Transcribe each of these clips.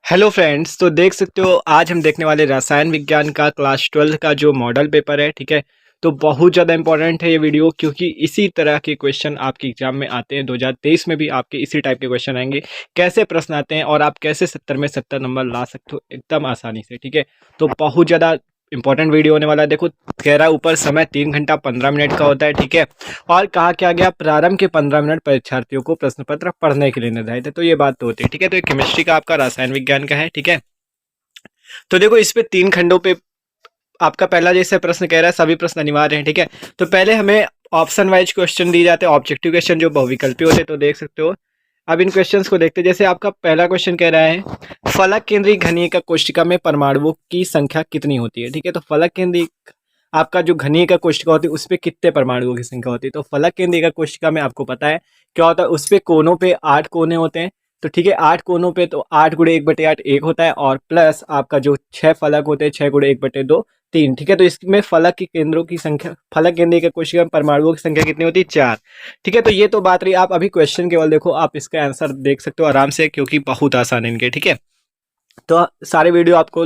Hello friends, तो देख सकते हो आज हम देखने वाले रसायन विज्ञान का क्लास 12 का जो मॉडल पेपर है। ठीक है, तो बहुत ज़्यादा इंपॉर्टेंट है ये वीडियो, क्योंकि इसी तरह के क्वेश्चन आपके एग्जाम में आते हैं। 2023 में भी आपके इसी टाइप के क्वेश्चन आएंगे। कैसे प्रश्न आते हैं और आप कैसे 70 में 70 नंबर ला सकते हो एकदम आसानी से। ठीक है, तो बहुत ज़्यादा इंपॉर्टेंट वीडियो होने वाला है। देखो, कह रहा है ऊपर समय 3 घंटा 15 मिनट का होता है। ठीक है, और कहा क्या गया, प्रारंभ के 15 मिनट परीक्षार्थियों को प्रश्न पत्र पढ़ने के लिए निर्धारित है। तो ये बात तो होती है। ठीक है, तो ये केमिस्ट्री का आपका रसायन विज्ञान का है। ठीक है, तो देखो इस पे 3 खंडों पे आपका पहला जैसे प्रश्न कह रहा है सभी प्रश्न अनिवार्य हैं। ठीक है, तो पहले हमें ऑप्शन वाइज क्वेश्चन दिए जाते हैं, ऑब्जेक्टिव क्वेश्चन जो बहुविकल्पी होते हैं। तो देख सकते हो, अब इन क्वेश्चंस को देखते हैं। जैसे आपका पहला क्वेश्चन कह रहा है फलक केंद्रीय घनीय कोशिका में परमाणुओं की संख्या कितनी होती है। ठीक है, तो फलक केंद्रीय आपका जो घनीय कोशिका होती है उस पर कितने परमाणुओं की संख्या होती है। तो फलक केंद्रीय कोशिका में आपको पता है क्या होता है, उस पे कोनों पे 8 कोने होते हैं। तो ठीक है, 8 कोनों पे तो 8 गुणे 1/8 1 होता है, और प्लस आपका जो 6 फलक होते हैं 6 गुणे 1/2 3। ठीक है, तो इसमें फलक के केंद्रों की संख्या, फलक केंद्रीय की कोशिका में परमाणुओं की संख्या कितनी होती है, 4। ठीक है, तो ये तो बात रही। आप अभी क्वेश्चन केवल देखो, आप इसका आंसर देख सकते हो आराम से, क्योंकि बहुत आसान है इनके। ठीक है, तो सारे वीडियो आपको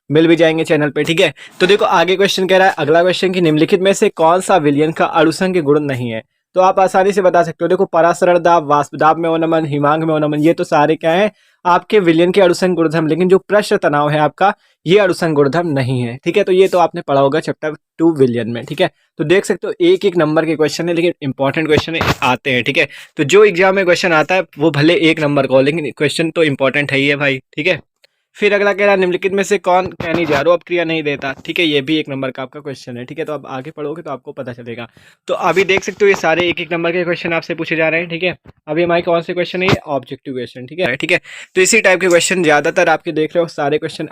मिल भी जाएंगे चैनल पे। ठीक है, तो देखो आगे क्वेश्चन कह रहा है, अगला क्वेश्चन की निम्नलिखित में से कौन सा विलयन का अणुसंघ गुण नहीं है। तो आप आसानी से बता सकते हो। देखो, परासरण दाब, वाष्प दाब में अवनमन, हिमांक में अवनमन, ये तो सारे क्या है आपके विलयन के अणुसंघ गुणधर्म, लेकिन जो पृष्ठ तनाव है आपका, ये अणुसंघ गुणधर्म नहीं है। ठीक है, तो ये तो आपने पढ़ा होगा चैप्टर 2 विलयन में। ठीक है, तो देख सकते हो एक एक नंबर के क्वेश्चन है, लेकिन इंपॉर्टेंट क्वेश्चन आते हैं। ठीक है, तो जो एग्जाम में क्वेश्चन आता है वो भले एक नंबर का हो, लेकिन क्वेश्चन तो इंपॉर्टेंट है ही है भाई। ठीक है, फिर अगला कह रहा है निम्नलिखित में से कौन कहनी जा अब क्रिया नहीं देता। ठीक है, ये भी एक नंबर का आपका क्वेश्चन है। ठीक है, तो आप आगे पढ़ोगे तो आपको पता चलेगा। तो अभी देख सकते हो ये सारे एक एक नंबर के क्वेश्चन आपसे पूछे जा रहे हैं। ठीक है, अभी हमारे कौन से क्वेश्चन है, ये ऑब्जेक्टिव क्वेश्चन। ठीक है, ठीक है, तो इसी टाइप के क्वेश्चन ज्यादातर आपके देख रहे हो, सारे क्वेश्चन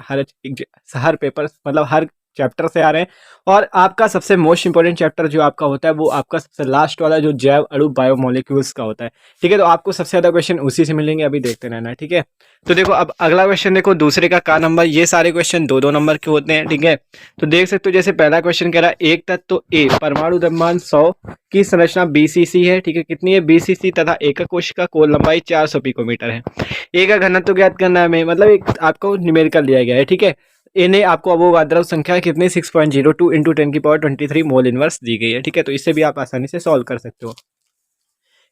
हर पेपर मतलब हर चैप्टर से आ रहे हैं। और आपका सबसे मोस्ट इंपॉर्टेंट चैप्टर जो आपका होता है वो आपका सबसे लास्ट वाला जो जैव अणु बायोमोलिक्यूल्स का होता है। ठीक है, तो आपको सबसे ज्यादा क्वेश्चन उसी से मिलेंगे, अभी देखते रहना। ठीक है, तो देखो अब अगला क्वेश्चन देखो, दूसरे का नंबर, ये सारे क्वेश्चन 2-2 नंबर के होते हैं। ठीक है, तो देख सकते हो जैसे पहला क्वेश्चन कह रहा है एक तत्व ए परमाणु द्रव्यमान 100 की संरचना बीसीसी है। ठीक है, कितनी है बीसीसी, तथा एकक कोशिका कोण लंबाई 400 पिकोमीटर है। ए का घनत्व ज्ञात करना है हमें, मतलब एक आपको न्यूमेरिकल दिया गया है। ठीक है, इन्हें आपको अवोगाद्रो संख्या कितनी 6.02 इंटू 10⁻23 मोल इनवर्स दी गई है। ठीक है, तो इससे भी आप आसानी से सॉल्व कर सकते हो।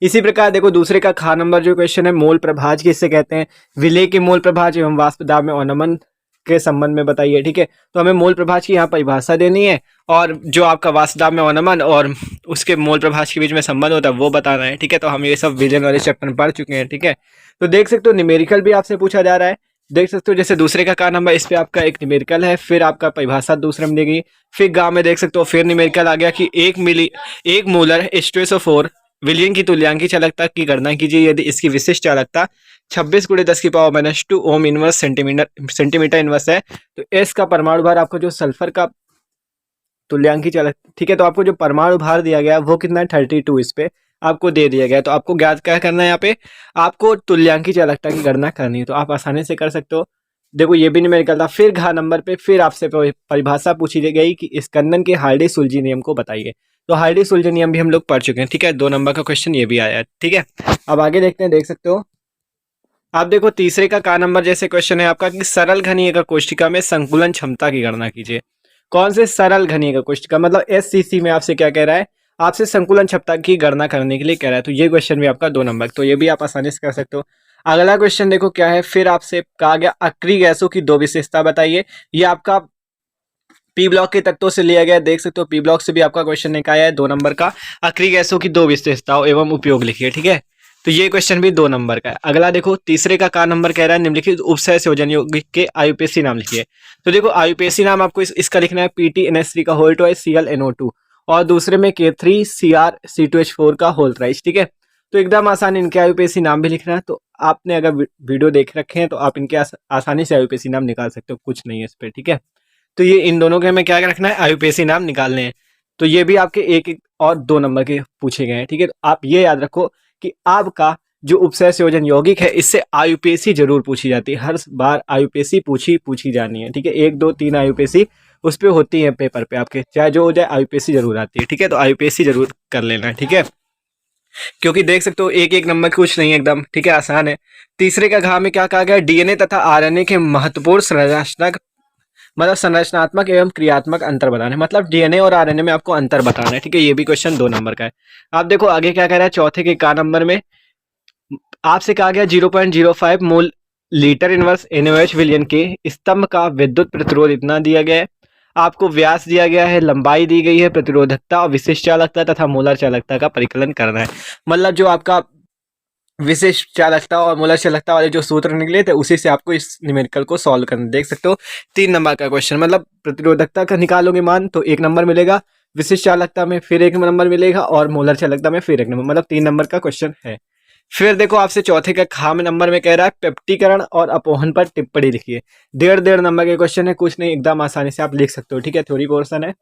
इसी प्रकार देखो दूसरे का नंबर जो क्वेश्चन है, मोल प्रभाज किससे कहते हैं, विलेय के मोल प्रभाज एवं वाष्प दाब में अवनमन के संबंध में बताइए। ठीक है, तो हमें मोल प्रभाज की यहाँ परिभाषा देनी है, और जो आपका वाष्प दाब में अवनमन और उसके मोल प्रभाज के बीच में संबंध होता है वो बताना है। ठीक है, तो हम ये सब विजन वाले चैप्टर में पढ़ चुके हैं। ठीक है, तो देख सकते हो न्यूमेरिकल भी आपसे पूछा जा रहा है। देख सकते हो जैसे दूसरे का नंबर, इस पे आपका एक न्यूमेरिकल है, फिर आपका परिभाषा दूसरे में देगी, फिर गांव में देख सकते हो फिर न्यूमेरिकल आ गया कि 1 मोलर H2SO4 विलयन की तुल्यांकी चालकता की गणना कीजिए यदि इसकी विशिष्ट चालकता 26 × 10⁻⁻² ओम इनवर्स सेंटीमीटर इनवर्स है। तो एस का परमाणु भार आपको जो सल्फर का तुल्यांकी चालक, ठीक है, तो आपको जो परमाणु भार दिया गया वो कितना है 32, इस पे आपको दे दिया गया। तो आपको ज्ञात क्या करना है, यहाँ पे आपको तुल्यांकी चालकता की गणना करनी है, तो आप आसानी से कर सकते हो। देखो ये भी नहीं मेरे निकलता। फिर नंबर पे फिर आपसे परिभाषा पूछी गई कि स्कंदन के हार्डी-सुलजी नियम को बताइए। तो हार्डी-सुलजी नियम भी हम लोग पढ़ चुके हैं। ठीक है, 2 नंबर का क्वेश्चन ये भी आया है। ठीक है, अब आगे देखते हैं। देख सकते हो आप देखो तीसरे का नंबर जैसे क्वेश्चन है आपका कि सरल घनीय का कोशिका में संकुलन क्षमता की गणना कीजिए। कौन से सरल घनीय का कोशिका, मतलब एससीसी में आपसे क्या कह रहा है, आपसे संकुलन क्षमता की गणना करने के लिए कह रहा है। तो ये क्वेश्चन भी आपका 2 नंबर, तो ये भी आप आसानी से कर सकते हो। अगला क्वेश्चन देखो क्या है, फिर आपसे कहा गया अक्रिय गैसों की 2 विशेषता बताइए। ये आपका पी ब्लॉक के तत्वों से लिया गया, देख सकते हो पी ब्लॉक से भी आपका क्वेश्चन एक आया है 2 नंबर का, अक्रिय गैसों की 2 विशेषताओं एवं उपयोग लिखिए। ठीक है, तो ये क्वेश्चन भी 2 नंबर का है। अगला देखो तीसरे का नंबर कह रहा है निम्नलिखित उपसय संयोजन यौगिक के आयुपेशी नाम लिखिए। तो देखो आयुपेशी नाम आपको इसका लिखना है PTNH3 का होल ट्वाइस ClNO2, और दूसरे में K3CrC2H4 का होल थ्राइस। ठीक है, तो एकदम आसान इनके आयुपेशी नाम भी लिखना है। तो आपने अगर वीडियो देख रखे हैं तो आप इनके आसानी से आयुपेशी नाम निकाल सकते हो, कुछ नहीं है इस पर। ठीक है, तो ये इन दोनों के हमें क्या रखना है, आयुपेशी नाम निकालने हैं। तो ये भी आपके 1 और 2 नंबर के पूछे गए हैं। ठीक है, तो आप ये याद रखो कि आपका जो उपसय संयोजन यौगिक है इससे आयुपेशी जरूर पूछी जाती है, हर बार आयुपेशी पूछी जानी है। ठीक है, 1 2 3 आयुपेशी उस पर होती है पेपर पे आपके, चाहे जो हो जाए आयुपेशी जरूर आती है। ठीक है, तो आयुपेशी जरूर कर लेना है। ठीक है, क्योंकि देख सकते हो एक एक नंबर कुछ नहीं एकदम, ठीक है, आसान है। तीसरे का घ में क्या कहा गया, डीएनए तथा आरएनए के महत्वपूर्ण संरचनात्मक मतलब संरचनात्मक एवं क्रियात्मक अंतर बताना है, मतलब डीएनए और आरएनए में आपको अंतर बताना है, ठीक है। ये भी क्वेश्चन 2 नंबर का है। आप देखो आगे क्या कह रहा है, चौथे के का नंबर में आपसे कहा गया 0.05 मोल लीटर इनवर्स एनओएच विलियन के स्तंभ का विद्युत प्रतिरोध इतना दिया गया है। आपको व्यास दिया गया है, लंबाई दी गई है, प्रतिरोधकता और विशिष्ट चालकता तथा मोलर चालकता का परिकलन करना है। मतलब जो आपका विशिष्ट चालकता और मोलर चालकता वाले जो सूत्र निकले थे उसी से आपको इस न्यूमेरिकल को सॉल्व करना। देख सकते हो 3 नंबर का क्वेश्चन, मतलब प्रतिरोधकता का निकालोगे मान तो 1 नंबर मिलेगा, विशिष्ट चालकता में फिर 1 नंबर मिलेगा और मोलर चालकता में फिर 1 नंबर, मतलब 3 नंबर का क्वेश्चन है। फिर देखो आपसे चौथे का खा में नंबर में कह रहा है पेप्टीकरण और अपोहन पर टिप्पणी लिखिए। 1.5 नंबर के क्वेश्चन है, कुछ नहीं, एकदम आसानी से आप लिख सकते हो, ठीक है, थ्योरी पोर्शन है।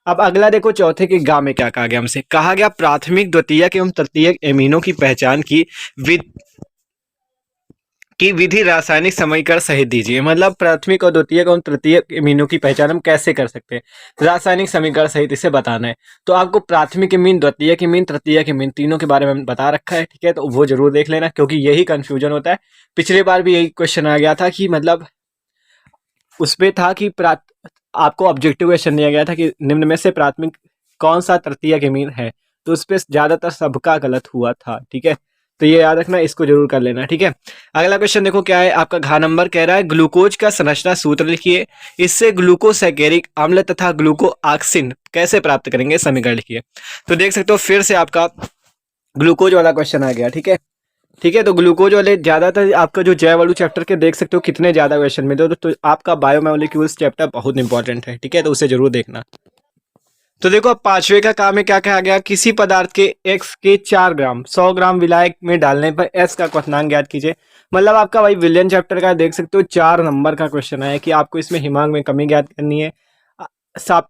अब अगला देखो चौथे के गा में क्या कहा गया हमसे, कहा गया प्राथमिक द्वितीयक एवं तृतीयक एमिनो की पहचान की विधि रासायनिक समीकरण सहित दीजिए। मतलब प्राथमिक और द्वितीयक एवं तृतीयक एमिनो की पहचान हम कैसे कर सकते हैं, रासायनिक समीकरण सहित इसे बताना है। तो आपको प्राथमिक एमीन, द्वितीयक एमीन, तृतीयक एमीन तीनों के बारे में बता रखा है, ठीक है, तो वो जरूर देख लेना क्योंकि यही कंफ्यूजन होता है। पिछले बार भी यही क्वेश्चन आ गया था कि मतलब उसमें था कि आपको ऑब्जेक्टिव क्वेश्चन दिया गया था कि निम्न में से प्राथमिक कौन सा तृतीयक एमीन है, तो उस पर ज्यादातर सबका गलत हुआ था, ठीक है, तो ये याद रखना, इसको जरूर कर लेना, ठीक है। अगला क्वेश्चन देखो क्या है, आपका घ नंबर कह रहा है ग्लूकोज का संरचना सूत्र लिखिए, इससे ग्लूकोसैकेरिक अम्ल तथा ग्लूकोऑक्सिन कैसे प्राप्त करेंगे, समीकरण लिखिए। तो देख सकते हो फिर से आपका ग्लूकोज वाला क्वेश्चन आ गया, ठीक है, ठीक है। तो ग्लूकोज वाले ज्यादातर आपका जो जैव अणु चैप्टर के देख सकते हो कितने ज्यादा क्वेश्चन मिलते हो, तो आपका बायोमोलिक्यूल्स चैप्टर बहुत इंपॉर्टेंट है, ठीक है, तो उसे जरूर देखना। तो देखो अब पांचवे का काम में क्या कहा गया, किसी पदार्थ के x के 4 ग्राम 100 ग्राम विलायक में डालने पर s का क्वथनांक ज्ञात कीजिए। मतलब आपका भाई विलियन चैप्टर का देख सकते हो 4 नंबर का क्वेश्चन है कि आपको इसमें हिमांक में कमी ज्ञात करनी है,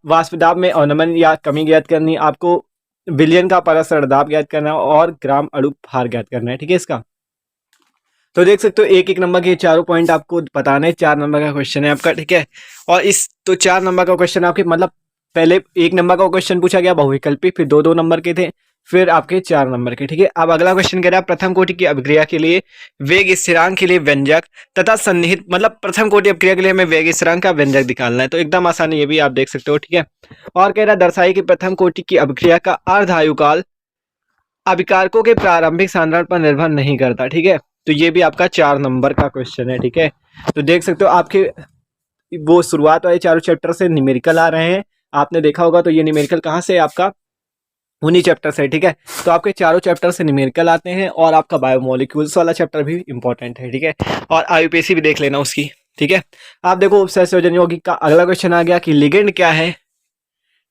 वाष्प दाब में अवनमन या कमी ज्ञात करनी है, आपको विलियन का परस्पर दाब ज्ञात करना है और ग्राम अणु भार ज्ञात करना है, ठीक है इसका। तो देख सकते हो एक एक नंबर के चारों पॉइंट आपको बताने, 4 नंबर का क्वेश्चन है आपका, ठीक है। और इस तो 4 नंबर का क्वेश्चन आपके मतलब पहले 1 नंबर का क्वेश्चन पूछा गया बहुविकल्पी, फिर 2-2 नंबर के थे, फिर आपके 4 नंबर के, ठीक है। अब अगला क्वेश्चन कह रहा है प्रथम कोटि की अभिक्रिया के लिए वेग स्थिरांक के लिए व्यंजक तथा सन्निहित, मतलब प्रथम कोटि अभिक्रिया के लिए हमें वेग स्थिरांक का व्यंजक निकालना है, तो एकदम आसान है, ये भी आप देख सकते हो, ठीक है। और कह रहा है दर्शाई कि प्रथम कोटि की अभिक्रिया का अर्ध आयुकाल अभिकारकों के प्रारंभिक सांद्रण पर निर्भर नहीं करता, ठीक है। तो ये भी आपका 4 नंबर का क्वेश्चन है, ठीक है। तो देख सकते हो आपके वो शुरुआत वाले चारों चैप्टर से न्यूमेरिकल आ रहे हैं, आपने देखा होगा। तो ये न्यूमेरिकल कहाँ से, आपका उन्हीं चैप्टर से, ठीक है। तो आपके चारों चैप्टर से न्यूमेरिकल आते हैं और आपका बायोमोलिक्यूल्स वाला चैप्टर भी इंपॉर्टेंट है, ठीक है। और आईयूपीएससी भी देख लेना उसकी, ठीक है। आप देखो उपसंयोजन यौगिक का अगला क्वेश्चन आ गया कि लिगेंड क्या है,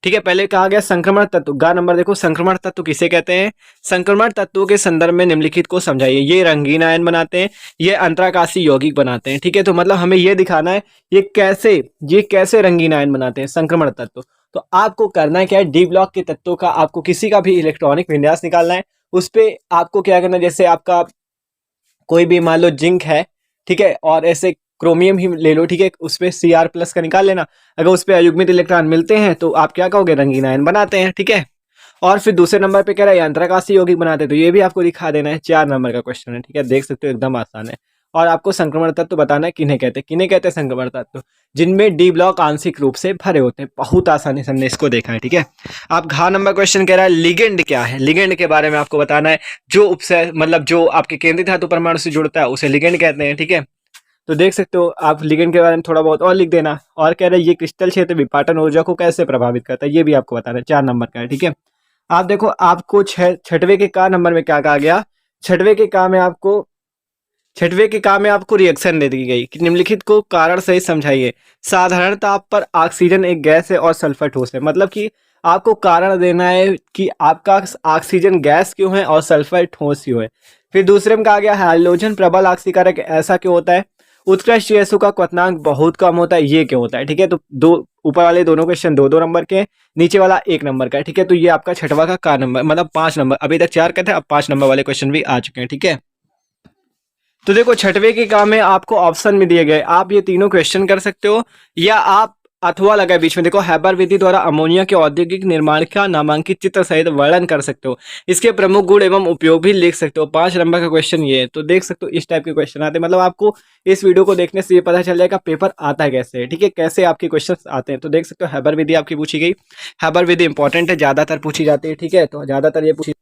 ठीक है। पहले कहा गया संक्रमण तत्व, गा नंबर देखो संक्रमण तत्व किसे कहते हैं, संक्रमण तत्वों के संदर्भ में निम्नलिखित को समझाइए। ये रंगीन आयन बनाते हैं, ये अंतराकाशी यौगिक बनाते हैं, ठीक है। तो मतलब हमें ये दिखाना है ये कैसे रंगीन आयन बनाते हैं संक्रमण तत्व। तो आपको करना है क्या है, डी ब्लॉक के तत्वों का आपको किसी का भी इलेक्ट्रॉनिक विन्यास निकालना है। उस पर आपको क्या करना है, जैसे आपका कोई भी मान लो जिंक है, ठीक है, और ऐसे क्रोमियम ही ले लो, ठीक है, उस पर Cr+ का निकाल लेना। अगर उस पर अयुग्मित इलेक्ट्रॉन मिलते हैं तो आप क्या कहोगे, रंगीन आयन बनाते हैं, ठीक है। और फिर दूसरे नंबर पे कह रहा है अंतराकाशी यौगिक बनाते हैं, तो ये भी आपको दिखा देना है, 4 नंबर का क्वेश्चन है, ठीक है, देख सकते हो एकदम आसान है। और आपको संक्रमण तत्व बताना है किन्हें कहते हैं संक्रमण तत्व, जिनमें डी ब्लॉक आंशिक रूप से भरे होते हैं। बहुत आसानी से हमने इसको देखा है, ठीक है। आप घ नंबर क्वेश्चन कह रहा है लिगेंड क्या है, लिगेंड के बारे में आपको बताना है। जो उपसय मतलब जो आपके केंद्रीय धातु परमाणु से जुड़ता है उसे लिगेंड कहते हैं, ठीक है। तो देख सकते हो आप लिगेंड के बारे में थोड़ा बहुत और लिख देना। और कह रहे हैं ये क्रिस्टल क्षेत्र विपाटन ऊर्जा को कैसे प्रभावित करता है, ये भी आपको बताना है, 4 नंबर का है, ठीक है। आप देखो आपको छठवें के का नंबर में क्या कहा गया, छठवें के का में आपको रिएक्शन दे दी गई कि निम्नलिखित को कारण सही समझाइए। साधारण ताप पर ऑक्सीजन एक गैस है और सल्फर ठोस है, मतलब कि आपको कारण देना है कि आपका ऑक्सीजन गैस क्यों है और सल्फर ठोस क्यों है। फिर दूसरे में कहा गया हाइड्रोजन प्रबल ऑक्सीकारक ऐसा क्यों होता है, उत्कृष्ट गैसों का क्वथनांक बहुत कम होता है, ये क्यों होता है, ठीक है। तो दो ऊपर वाले दोनों क्वेश्चन 2-2 नंबर के, नीचे वाला 1 नंबर का है, ठीक है। तो ये आपका छठवा का नंबर, मतलब 5 नंबर, अभी तक 4 का था, अब 5 नंबर वाले क्वेश्चन भी आ चुके हैं, ठीक है। तो देखो छठवें के काम में आपको ऑप्शन में दिए गए, आप ये तीनों क्वेश्चन कर सकते हो या आप अथवा लगा है बीच में, देखो हैबर विधि द्वारा अमोनिया के औद्योगिक निर्माण का नामांकित चित्र सहित वर्णन कर सकते हो, इसके प्रमुख गुण एवं उपयोग भी लिख सकते हो। 5 नंबर का क्वेश्चन ये है। तो देख सकते हो इस टाइप के क्वेश्चन आते हैं, मतलब आपको इस वीडियो को देखने से ये पता चल जाएगा पेपर आता है कैसे है, ठीक है, कैसे आपके क्वेश्चन आते हैं। तो देख सकते हो हैबर विधि आपकी पूछी गई। हैबर विधि इंपॉर्टेंट है, ज्यादातर पूछी जाती है, ठीक है, तो ज्यादातर ये पूछी,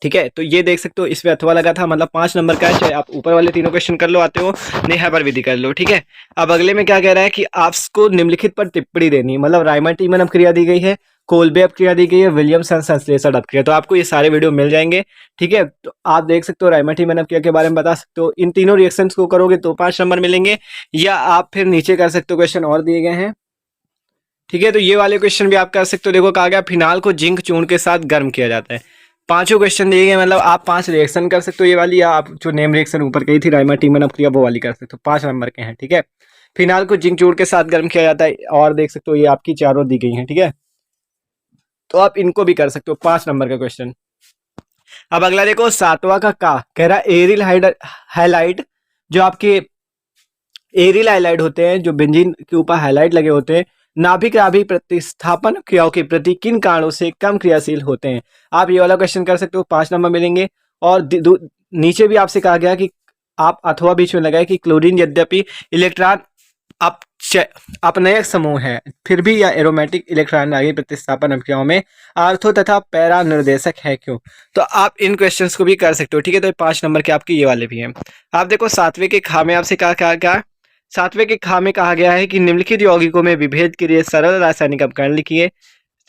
ठीक है। तो ये देख सकते हो इसमें अथवा लगा था, मतलब 5 नंबर का है, चाहे आप ऊपर वाले तीनों क्वेश्चन कर लो आते हो, नहीं हैबर विधि कर लो, ठीक है। अब अगले में क्या कह रहा है कि आपको निम्नलिखित पर टिप्पणी देनी, मतलब रायमंड टीमन अपक्रिया दी गई है, कोल्बे अपक्रिया दी गई है, विलियमसन संश्लेषण अपक्रिया। तो आपको ये सारे वीडियो मिल जाएंगे, ठीक है। तो आप देख सकते हो रायमंड टीमन अपक्रिया के बारे में बता सकते हो। इन तीनों रिएक्शन को करोगे तो 5 नंबर मिलेंगे, या आप फिर नीचे कर सकते हो, क्वेश्चन और दिए गए हैं, ठीक है। तो ये वाले क्वेश्चन भी आप कर सकते हो। देखो कहा गया फिनाल को जिंक चूर्ण के साथ गर्म किया जाता है। पांचों क्वेश्चन दिए गए, मतलब आप 5 रिएक्शन कर सकते हो ये वाली, या आप जो नेम रिएक्शन ऊपर कही थी राइमा टीमन अपक्रिया वो वाली कर सकते हो। 5 नंबर के हैं, ठीक है। फिनाल को जिंक चूर्ण के साथ गर्म किया जाता है, और देख सकते हो ये आपकी चारों दी गई हैं, ठीक है। तो आप इनको भी कर सकते हो, 5 नंबर का क्वेश्चन। अब अगला देखो 7वां का कह रहा है एरिल हाइलाइट, जो आपके एरिल हाइलाइट होते हैं, जो बेंजीन के ऊपर हाइलाइट लगे होते हैं, नाभिक नाभिक प्रतिस्थापन क्रियाओं के प्रति किन कारणों से कम क्रियाशील होते हैं। आप ये वाला क्वेश्चन कर सकते हो, 5 नंबर मिलेंगे। और नीचे भी आपसे कहा गया कि आप अथवा बीच में लगाए कि क्लोरीन यद्यपि इलेक्ट्रॉन अप अपनयक समूह है, फिर भी यह एरोमेटिक इलेक्ट्रॉन नाभिक प्रतिस्थापन अभिक्रियाओं में आर्थो तथा पैरा निर्देशक है क्यों। तो आप इन क्वेश्चंस को भी कर सकते हो, ठीक है। तो 5 नंबर के आपके ये वाले भी हैं। आप देखो 7वें के खा में आपसे कहा 7वें के खा में कहा गया है कि निम्नलिखित यौगिकों में विभेद के लिए सरल रासायनिक अपकरण लिखिए,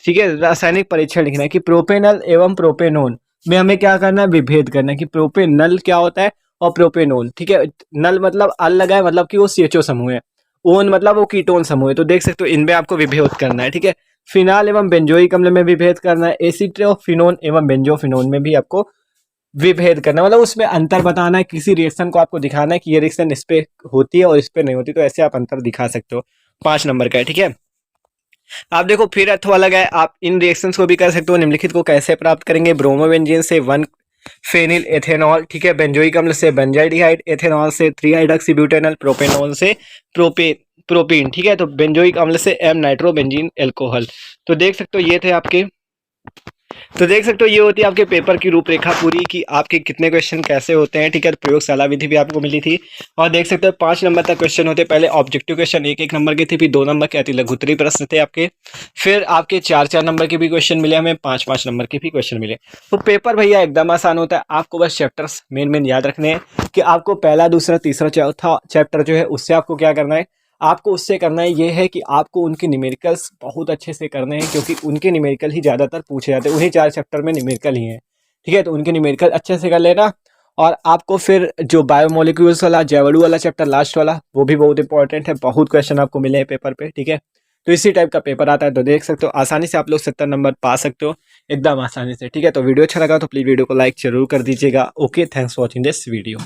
ठीक है। रासायनिक परीक्षण लिखना है कि प्रोपेनल एवं प्रोपेनोन में हमें क्या करना है, विभेद करना है कि प्रोपेनल क्या होता है और प्रोपेनोन, ठीक है। नल मतलब अल लगा है, मतलब कि वो CHO समूह है, ओन मतलब वो कीटोन समूह है। तो देख सकते हो इनमें आपको विभेद करना है, ठीक है। फिनाल एवं बेंजोइक अम्ल में विभेद करना है, एसिट्रोफिनोन एवं बेंजोफिनोन में भी आपको विभेद करना, मतलब उसमें अंतर बताना है। किसी रिएक्शन को आपको दिखाना है कि ये रिएक्शन इस पे होती है और इस पे नहीं होती, तो ऐसे आप अंतर दिखा सकते हो। 5 नंबर का है, ठीक है। आप देखो फिर अथवा लगा है, आप इन रिएक्शंस को भी कर सकते हो। निम्नलिखित को कैसे प्राप्त करेंगे, ब्रोमोबेंजीन से 1 फेनिल एथेनॉल, ठीक है, बेंजोइक अम्ल से बेंजाइडिहाइड, एथेनॉल से 3 हाइड्रॉक्सीब्यूटेनॉल, प्रोपेनॉल से प्रोपीन, ठीक है। तो बेंजोइक अम्ल से M नाइट्रोबेंजीन एल्कोहल। तो देख सकते हो ये थे आपके, तो देख सकते हो ये होती है आपके पेपर की रूपरेखा पूरी, कि आपके कितने क्वेश्चन कैसे होते हैं, ठीक है। प्रयोगशाला विधि भी आपको मिली थी, और देख सकते हो 5 नंबर तक क्वेश्चन होते हैं। पहले ऑब्जेक्टिव क्वेश्चन 1-1 नंबर के थे, फिर 2 नंबर के अति लघुत्तरीय प्रश्न थे आपके, फिर आपके 4-4 नंबर के भी क्वेश्चन मिले हमें, 5-5 नंबर के भी क्वेश्चन मिले। तो पेपर भैया एकदम आसान होता है। आपको बस चैप्टर्स मेन याद रखने हैं कि आपको पहला, दूसरा, तीसरा, चौथा चैप्टर जो है उससे आपको क्या करना है, आपको उससे करना है ये है कि आपको उनके न्यूमेरिकल्स बहुत अच्छे से करने हैं, क्योंकि उनके न्यूमेरिकल ही ज़्यादातर पूछे जाते हैं। उन्हीं 4 चैप्टर में न्यूमेरिकल ही हैं, ठीक है। तो उनके न्यूमेरिकल अच्छे से कर लेना। और आपको फिर जो बायोमोलिक्यूल्स वाला, जैवड़ू वाला चैप्टर लास्ट वाला, वो भी बहुत इंपॉर्टेंट है। बहुत क्वेश्चन आपको मिले हैं पेपर पे, ठीक है। तो इसी टाइप का पेपर आता है। तो देख सकते हो आसानी से आप लोग 70 नंबर पा सकते हो, एकदम आसानी से, ठीक है। तो वीडियो अच्छा लगा तो प्लीज़ वीडियो को लाइक जरूर कर दीजिएगा। Okay, thanks for watching this video.